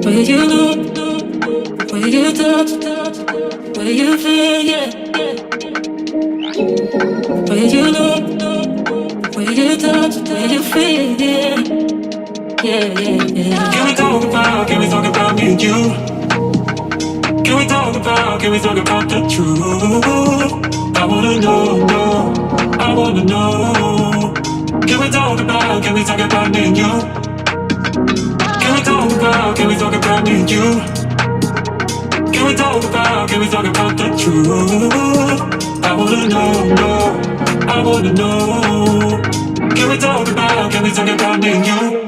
Will you know? Will you touch? Will you feel? Yeah. Will you know? Will you touch? Will you feel? Yeah. Yeah, yeah, yeah. Can we talk about me and you? Can we talk about the truth? I wanna know, I wanna know. Can we talk about me and you? Can we talk about me and you? Can we talk about the truth? I wanna know, I wanna know. Can we talk about me and you?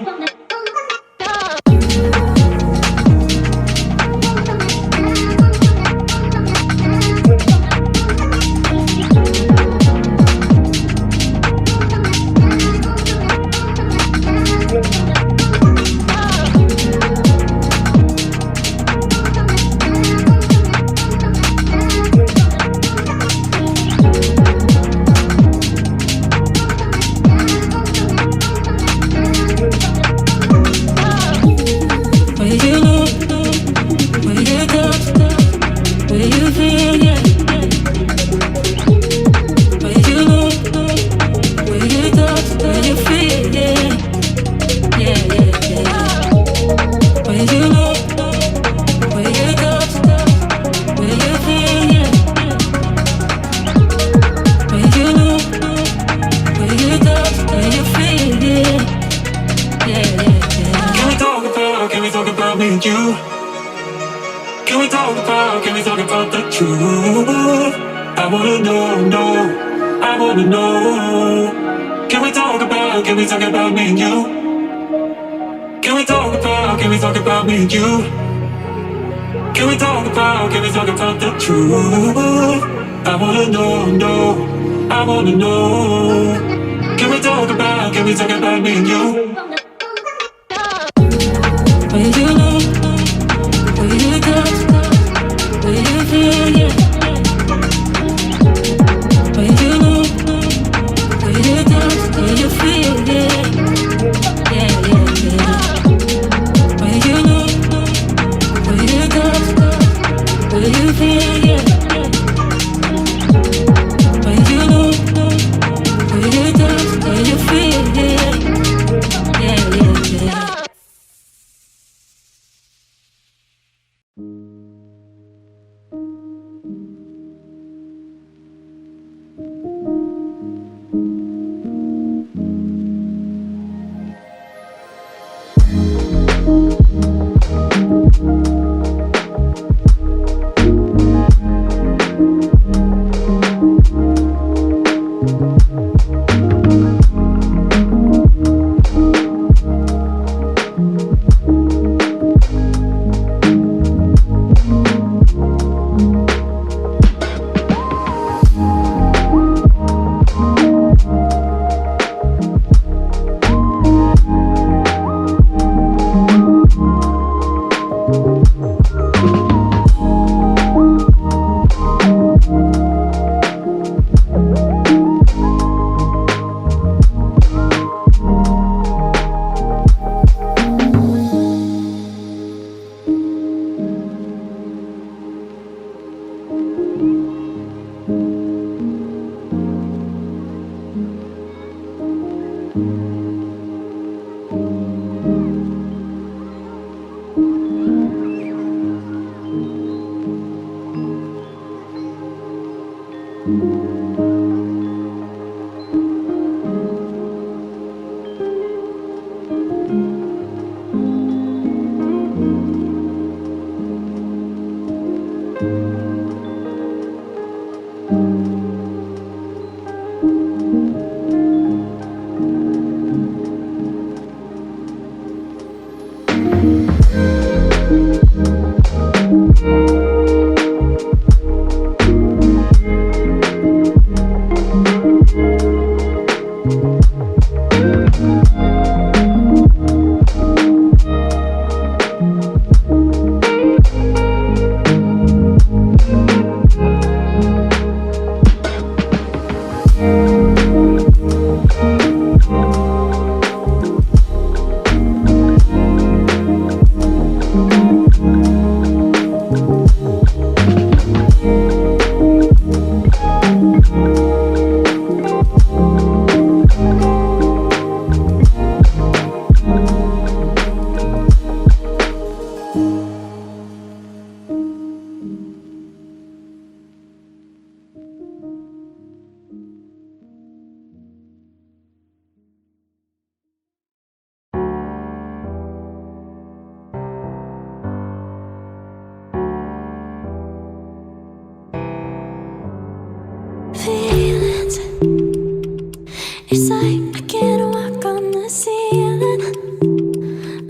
It's like I can't walk on the ceiling.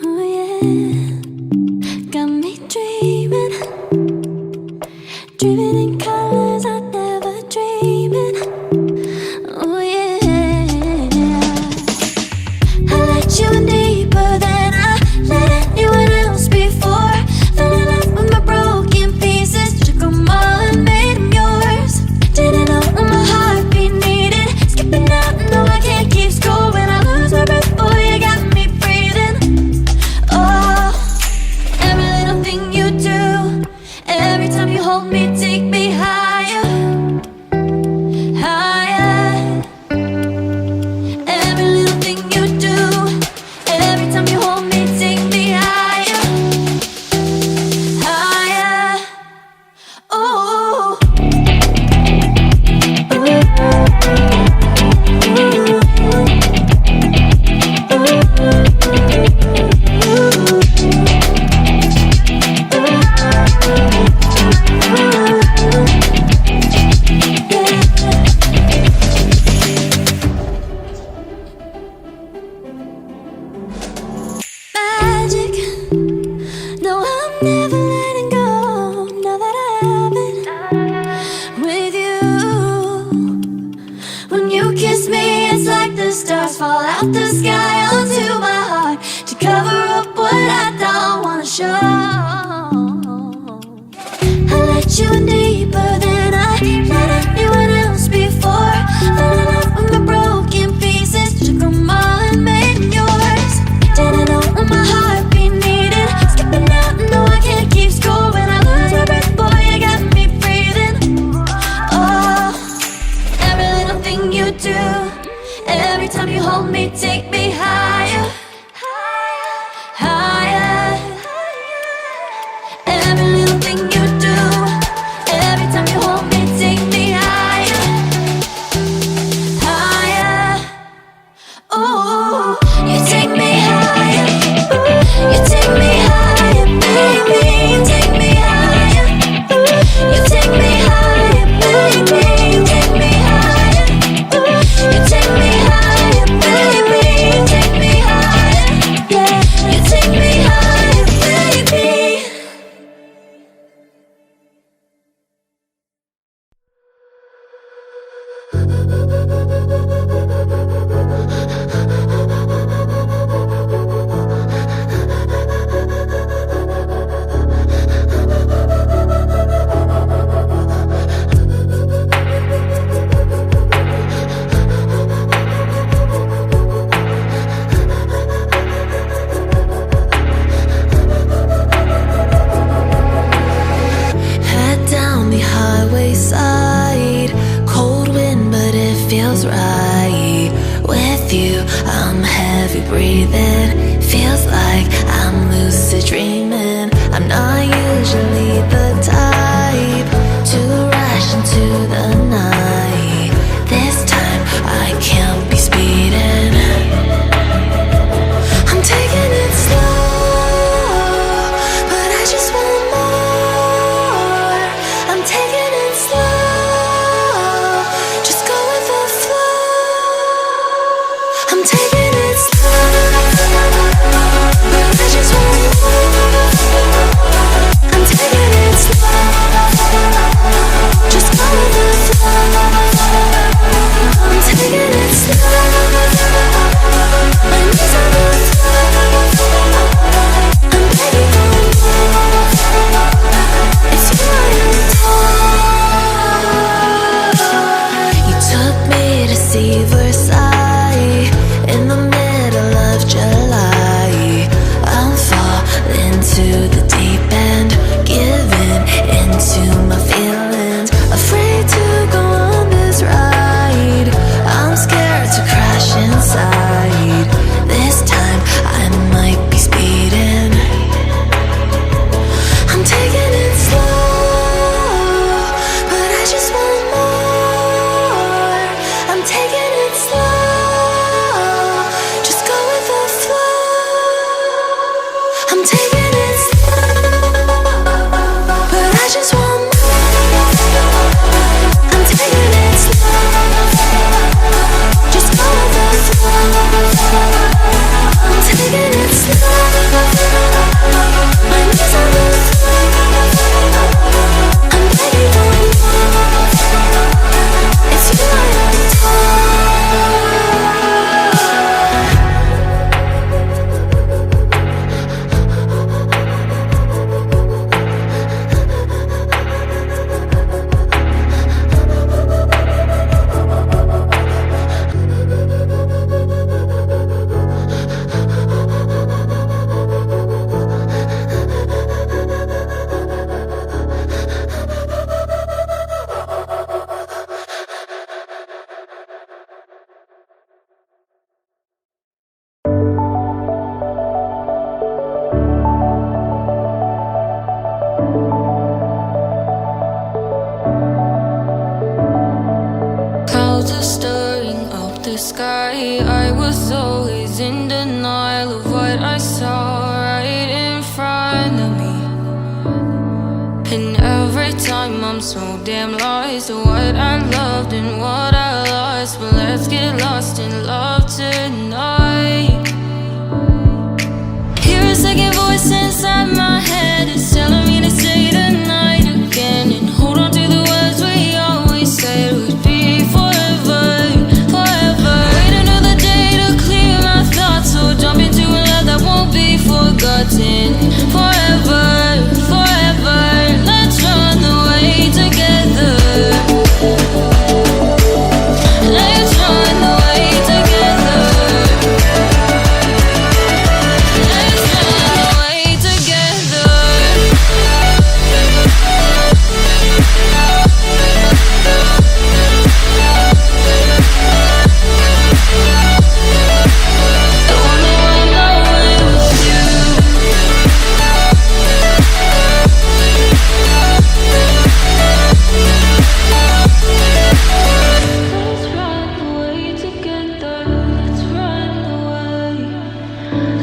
Oh yeah, got me dreaming, dreaming in colors I never dreamed in. Oh yeah, I let you in deeper than I let anyone else before. Fell in love with my broken pieces, took them all and made them yours. Didn't know what my heartbeat needed, skipping out, no I can't keep score. When I lose my breath, boy, you got me breathing. Oh, every little thing you do, every time you hold me, take me higher, higher. Every little thing you do, every time you hold me, take me higher, higher. Oh. Magic. No, I'm never letting go. Now that I have it with you. When you kiss me, it's like the stars fall out the sky onto my heart to cover up what I don't wanna show. I let you in deeper than I let anyone else before. Fell in love with my broken pieces, took them all and made them yours. Didn't know what my heartbeat needed, skipping out, no I can't keep score. When I lose my breath, boy, you got me breathing. Oh, every little thing you do, every time you hold me, take me higher, higher. Every little thing you do, sky. I was always in denial of what I saw right in front of me. And every time I'm so damn lost to what I loved and what I lost. But let's get lost in love tonight. Hear a second voice inside my head. It's telling me to say tonight again. And hold on to the words we always said would be forever, forever. Wait another day to clear my thoughts. So jump into a love that won't be forgotten. Forever, forever. Let's run away together. Let's run away together. Let's run away together. I wanna run away with you. Let's run away together. Let's run away.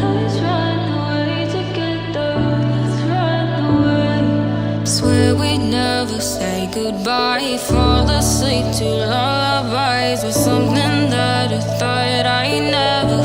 Let's run away together. Let's run away. Swear we'd never say goodbye. Fall asleep to lullabies with something that I thought I never